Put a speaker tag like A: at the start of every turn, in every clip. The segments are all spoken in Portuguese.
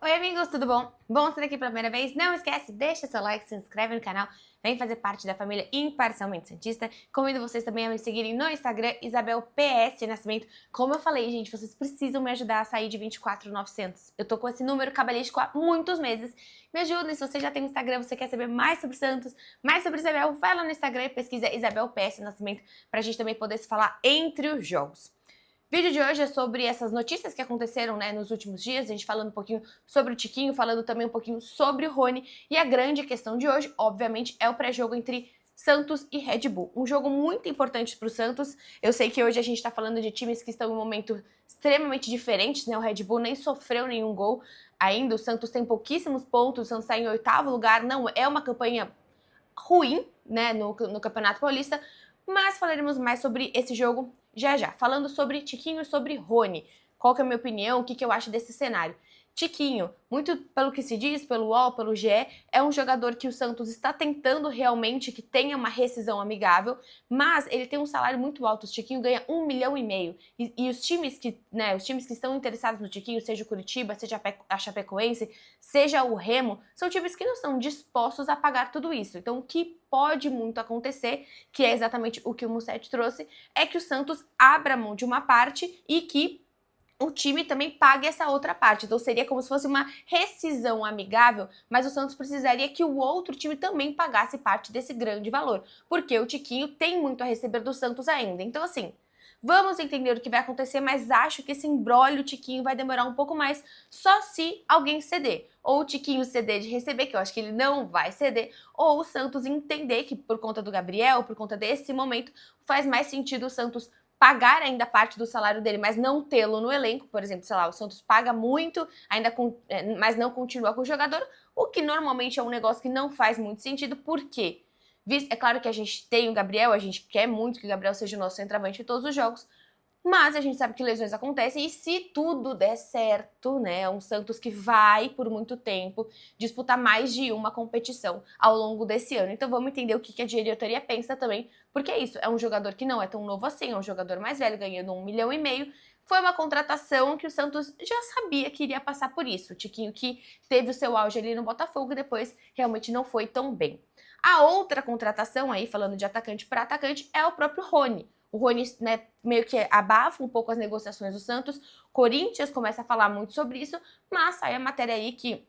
A: Oi amigos, tudo bom? Bom, você daqui pela primeira vez, não esquece, deixa seu like, se inscreve no canal, vem fazer parte da família Imparcialmente Santista. Convido vocês também a me seguirem no Instagram, Isabel PS Nascimento. Como eu falei, gente, vocês precisam me ajudar a sair de 24.900. Eu tô com esse número cabalístico há muitos meses. Me ajudem, se você já tem um Instagram, você quer saber mais sobre Santos, mais sobre Isabel, vai lá no Instagram e pesquisa Isabel PS Nascimento pra gente também poder se falar entre os jogos. O vídeo de hoje é sobre essas notícias que aconteceram, né, nos últimos dias, a gente falando um pouquinho sobre o Tiquinho, falando também um pouquinho sobre o Rony, e a grande questão de hoje, obviamente, é o pré-jogo entre Santos e Red Bull. Um jogo muito importante para o Santos. Eu sei que hoje a gente está falando de times que estão em um momento extremamente diferentes, né? O Red Bull nem sofreu nenhum gol ainda, o Santos tem pouquíssimos pontos, o Santos está em 8º lugar, não é uma campanha ruim, né, no Campeonato Paulista, mas falaremos mais sobre esse jogo já já. Falando sobre Tiquinho e sobre Rony. Qual que é a minha opinião, o que eu acho desse cenário? Tiquinho, muito pelo que se diz, pelo UOL, pelo GE, é um jogador que o Santos está tentando realmente que tenha uma rescisão amigável, mas ele tem um salário muito alto. O Tiquinho ganha 1,5 milhão. E os times que, né, os times que estão interessados no Tiquinho, seja o Curitiba, seja a Chapecoense, seja o Remo, são times que não estão dispostos a pagar tudo isso. Então, o que pode muito acontecer, que é exatamente o que o Musset trouxe, é que o Santos abra mão de uma parte e que o time também pague essa outra parte. Então seria como se fosse uma rescisão amigável, mas o Santos precisaria que o outro time também pagasse parte desse grande valor, porque o Tiquinho tem muito a receber do Santos ainda. Então assim, vamos entender o que vai acontecer, mas acho que esse imbróglio Tiquinho vai demorar um pouco mais, só se alguém ceder. Ou o Tiquinho ceder de receber, que eu acho que ele não vai ceder, ou o Santos entender que por conta do Gabriel, por conta desse momento, faz mais sentido o Santos pagar ainda parte do salário dele, mas não tê-lo no elenco. Por exemplo, sei lá, o Santos paga muito, mas não continua com o jogador, o que normalmente é um negócio que não faz muito sentido. Por quê? É claro que a gente tem o Gabriel, a gente quer muito que o Gabriel seja o nosso centroavante em todos os jogos, mas a gente sabe que lesões acontecem e se tudo der certo, né, é um Santos que vai por muito tempo disputar mais de uma competição ao longo desse ano. Então vamos entender o que a diretoria pensa também, porque é isso, é um jogador que não é tão novo assim, é um jogador mais velho, ganhando 1,5 milhão. Foi uma contratação que o Santos já sabia que iria passar por isso. O Tiquinho que teve o seu auge ali no Botafogo e depois realmente não foi tão bem. A outra contratação aí, falando de atacante para atacante, é o próprio Rony. O Rony, né, meio que abafa um pouco as negociações do Santos. Corinthians começa a falar muito sobre isso, mas sai a matéria aí que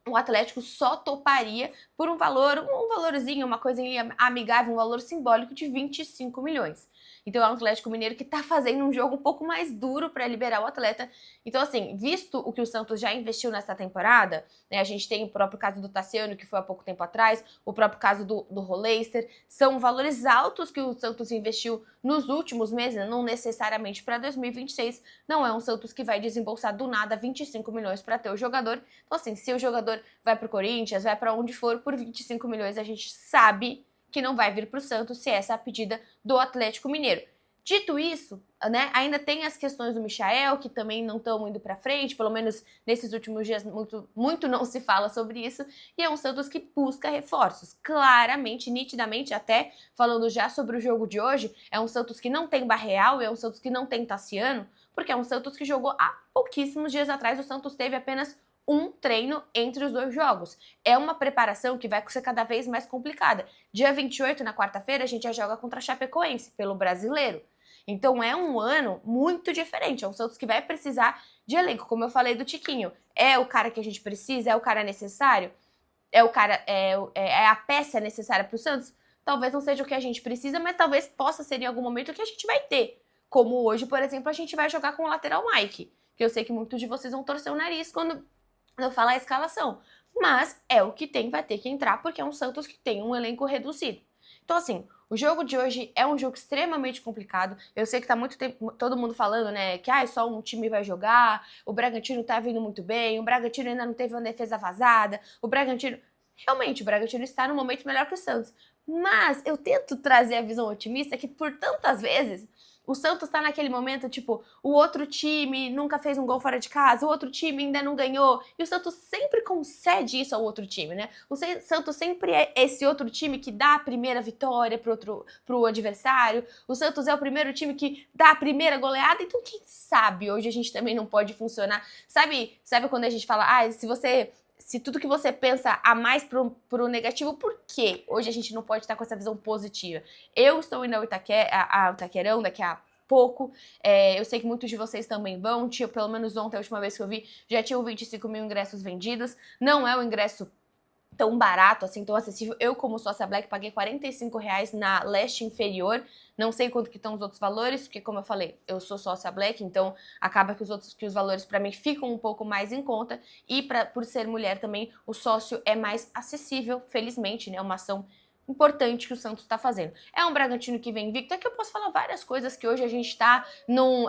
A: o Atlético só toparia por um valorzinho, uma coisinha amigável, um valor simbólico de 25 milhões. Então é o Atlético Mineiro que tá fazendo um jogo um pouco mais duro para liberar o atleta. Então assim, visto o que o Santos já investiu nessa temporada, né, a gente tem o próprio caso do Tassiano, que foi há pouco tempo atrás, o próprio caso do Roleister, são valores altos que o Santos investiu nos últimos meses, não necessariamente para 2026, não é um Santos que vai desembolsar do nada 25 milhões para ter o jogador. Então assim, se o jogador vai pro Corinthians, vai para onde for, por 25 milhões a gente sabe que não vai vir pro Santos se essa é a pedida do Atlético Mineiro. Dito isso, né, ainda tem as questões do Michael, que também não estão indo para frente, pelo menos nesses últimos dias muito não se fala sobre isso, e é um Santos que busca reforços, claramente, nitidamente, até falando já sobre o jogo de hoje, é um Santos que não tem Barreal, é um Santos que não tem Tassiano, porque é um Santos que jogou há pouquíssimos dias atrás, o Santos teve apenas um treino entre os dois jogos. É uma preparação que vai ser cada vez mais complicada. Dia 28, na quarta-feira, a gente já joga contra a Chapecoense, pelo Brasileiro. Então é um ano muito diferente, é um Santos que vai precisar de elenco, como eu falei do Tiquinho. É o cara que a gente precisa, é o cara necessário, é o cara, é a peça necessária para o Santos? Talvez não seja o que a gente precisa, mas talvez possa ser em algum momento o que a gente vai ter. Como hoje, por exemplo, a gente vai jogar com o lateral Mike, que eu sei que muitos de vocês vão torcer o nariz quando eu falar a escalação. Mas é o que tem, vai ter que entrar, porque é um Santos que tem um elenco reduzido. Então, assim, o jogo de hoje é um jogo extremamente complicado. Eu sei que tá muito tempo todo mundo falando, né, que só um time vai jogar, o Bragantino tá vindo muito bem, o Bragantino ainda não teve uma defesa vazada, o Bragantino... Realmente, o Bragantino está no momento melhor que o Santos. Mas eu tento trazer a visão otimista que por tantas vezes O Santos tá naquele momento, tipo, o outro time nunca fez um gol fora de casa, o outro time ainda não ganhou, e o Santos sempre concede isso ao outro time, né? O Santos sempre é esse outro time que dá a primeira vitória pro adversário, o Santos é o primeiro time que dá a primeira goleada, então quem sabe hoje a gente também não pode funcionar. Sabe quando a gente fala, se tudo que você pensa a mais pro negativo, por quê? Hoje a gente não pode estar com essa visão positiva. Eu estou indo ao Itaquerão daqui a pouco. Eu sei que muitos de vocês também vão. Pelo menos ontem, a última vez que eu vi, já tinham 25 mil ingressos vendidos. Não é um ingresso tão barato, assim, tão acessível. Eu, como sócia Black, paguei R$45 na leste inferior. Não sei quanto que estão os outros valores, porque, como eu falei, eu sou sócia Black, então acaba que os valores para mim ficam um pouco mais em conta. E por ser mulher também, o sócio é mais acessível, felizmente, né? Uma ação importante que o Santos está fazendo. É um Bragantino que vem invicto. É que eu posso falar várias coisas que hoje a gente tá num...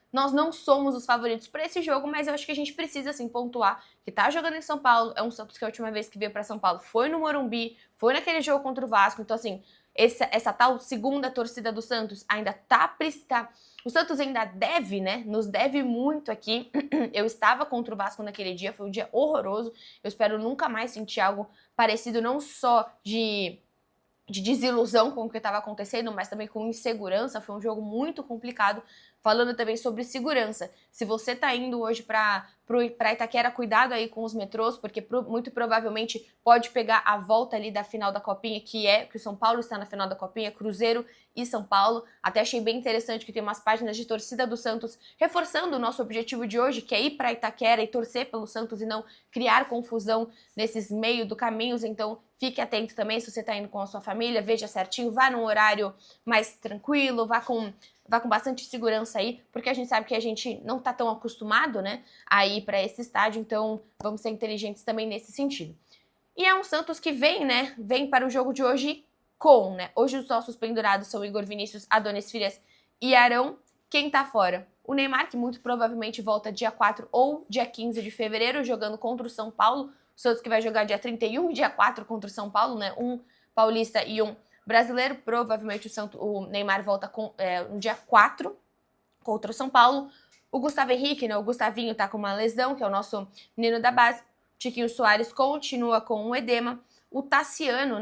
A: Nós não somos os favoritos para esse jogo, mas eu acho que a gente precisa, assim, pontuar que tá jogando em São Paulo. É um Santos que a última vez que veio para São Paulo foi no Morumbi, foi naquele jogo contra o Vasco. Então, assim, essa tal segunda torcida do Santos ainda tá... O Santos ainda deve, né? Nos deve muito aqui. Eu estava contra o Vasco naquele dia, foi um dia horroroso. Eu espero nunca mais sentir algo parecido, não só de desilusão com o que estava acontecendo, mas também com insegurança. Foi um jogo muito complicado. Falando também sobre segurança. Se você tá indo hoje para Itaquera, cuidado aí com os metrôs, porque muito provavelmente pode pegar a volta ali da final da Copinha, que o São Paulo está na final da Copinha, Cruzeiro e São Paulo. Até achei bem interessante que tem umas páginas de torcida do Santos reforçando o nosso objetivo de hoje, que é ir para Itaquera e torcer pelo Santos e não criar confusão nesses meios do caminhos. Então, fique atento também se você tá indo com a sua família, veja certinho, vá num horário mais tranquilo, vá com bastante segurança aí, porque a gente sabe que a gente não tá tão acostumado, né, a ir para esse estádio, então vamos ser inteligentes também nesse sentido. E é um Santos que vem para o jogo de hoje né, hoje os nossos pendurados são Igor Vinícius, Adonis Frias e Arão. Quem tá fora? O Neymar, que muito provavelmente volta dia 4 ou dia 15 de fevereiro, jogando contra o São Paulo. O Santos que vai jogar dia 31 e dia 4 contra o São Paulo, né, um paulista e um brasileiro. Provavelmente o Neymar volta no dia 4 contra o São Paulo. O Gustavo Henrique, né, o Gustavinho tá com uma lesão, que é o nosso menino da base. Tiquinho Soares continua com um edema. O Tassiano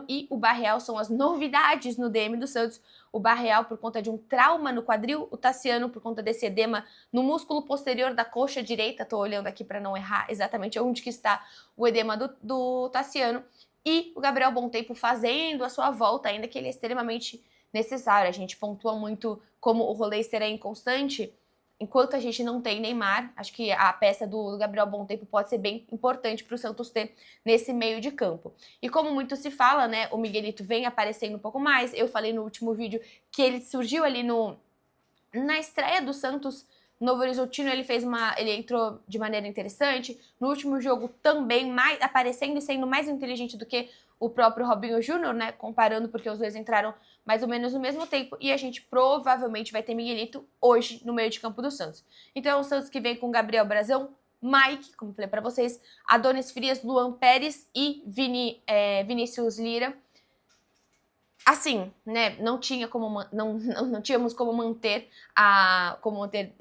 A: e o Barreal são as novidades no DM do Santos. O Barreal por conta de um trauma no quadril, o Tassiano por conta desse edema no músculo posterior da coxa direita. Tô olhando aqui para não errar exatamente onde que está o edema do Tassiano. E o Gabriel Bontempo fazendo a sua volta, ainda que ele é extremamente necessário. A gente pontua muito como o rolê será inconstante. Enquanto a gente não tem Neymar, acho que a peça do Gabriel Bontempo pode ser bem importante para o Santos ter nesse meio de campo. E como muito se fala, né, o Miguelito vem aparecendo um pouco mais. Eu falei no último vídeo que ele surgiu ali na estreia do Santos Novo Horizontino, ele entrou de maneira interessante. No último jogo também aparecendo e sendo mais inteligente do que o próprio Robinho Júnior, né? Comparando, porque os dois entraram mais ou menos no mesmo tempo. E a gente provavelmente vai ter Miguelito hoje no meio de campo do Santos. Então é o Santos que vem com Gabriel Brazão, Mike, como falei para vocês, Adonis Frias, Luan Pérez e Vinícius Lira. Assim, né, não tínhamos como manter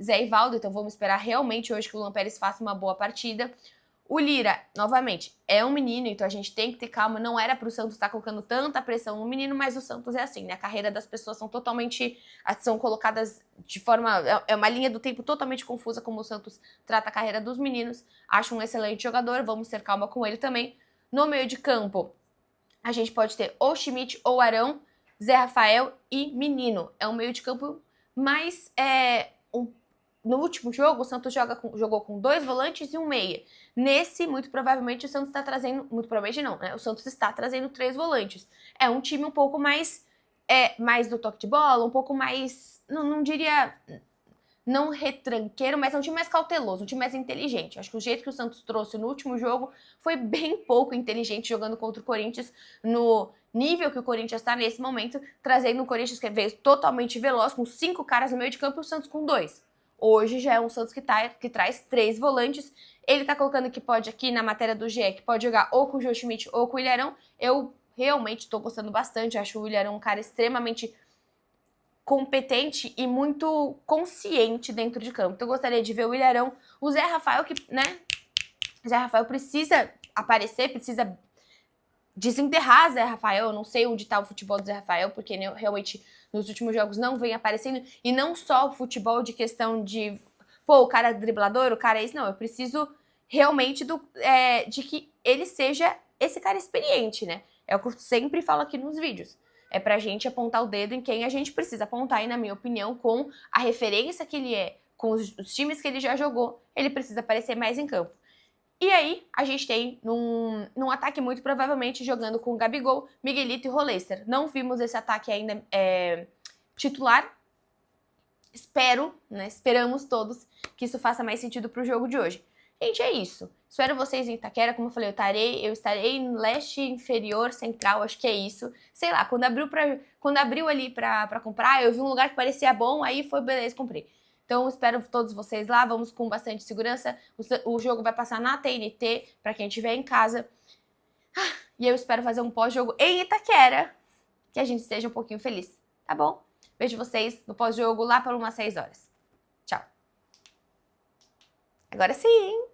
A: Zé Ivaldo, então vamos esperar realmente hoje que o Luan Pérez faça uma boa partida. O Lira, novamente, é um menino, então a gente tem que ter calma, não era pro Santos estar colocando tanta pressão no menino, mas o Santos é assim, né, a carreira das pessoas são colocadas de forma, é uma linha do tempo totalmente confusa como o Santos trata a carreira dos meninos. Acho um excelente jogador, vamos ter calma com ele também. No meio de campo, a gente pode ter ou Schmidt ou Arão, Zé Rafael e Menino. É um meio de campo mais... No último jogo, o Santos jogou com 2 volantes e um meia. Nesse, muito provavelmente, o Santos está trazendo... Muito provavelmente não, né? O Santos está trazendo 3 volantes. É um time um pouco mais do toque de bola, um pouco mais... Não diria... Não retranqueiro, mas é um time mais cauteloso, um time mais inteligente. Acho que o jeito que o Santos trouxe no último jogo foi bem pouco inteligente jogando contra o Corinthians no nível que o Corinthians está nesse momento, trazendo um Corinthians que veio totalmente veloz, com 5 caras no meio de campo e o Santos com 2. Hoje já é um Santos que traz 3 volantes. Ele tá colocando que pode, aqui na matéria do GE, que pode jogar ou com o Jô Schmidt ou com o Ilharão. Eu realmente tô gostando bastante, acho o Ilharão um cara extremamente competente e muito consciente dentro de campo. Então eu gostaria de ver o Ilharão, o Zé Rafael, que, né? O Zé Rafael precisa aparecer, precisa desenterrar Zé Rafael. Eu não sei onde tá o futebol do Zé Rafael, porque realmente nos últimos jogos não vem aparecendo. E não só o futebol de questão de, pô, o cara é driblador, o cara é isso. Não, eu preciso realmente de que ele seja esse cara experiente, né? É o que eu sempre falo aqui nos vídeos. É pra gente apontar o dedo em quem a gente precisa apontar. E, na minha opinião, com a referência que ele é, com os times que ele já jogou, ele precisa aparecer mais em campo. E aí, a gente tem, num ataque muito provavelmente, jogando com Gabigol, Miguelito e Rolester. Não vimos esse ataque ainda titular. Espero, né? Esperamos todos que isso faça mais sentido pro jogo de hoje. Gente, é isso. Espero vocês em Itaquera, como eu falei, eu estarei no leste inferior central, acho que é isso. Sei lá, quando abriu ali pra comprar, eu vi um lugar que parecia bom, aí foi beleza, comprei. Então, espero todos vocês lá, vamos com bastante segurança. O jogo vai passar na TNT, pra quem estiver em casa. E eu espero fazer um pós-jogo em Itaquera, que a gente esteja um pouquinho feliz, tá bom? Vejo vocês no pós-jogo lá por umas 6 horas. Tchau. Agora sim!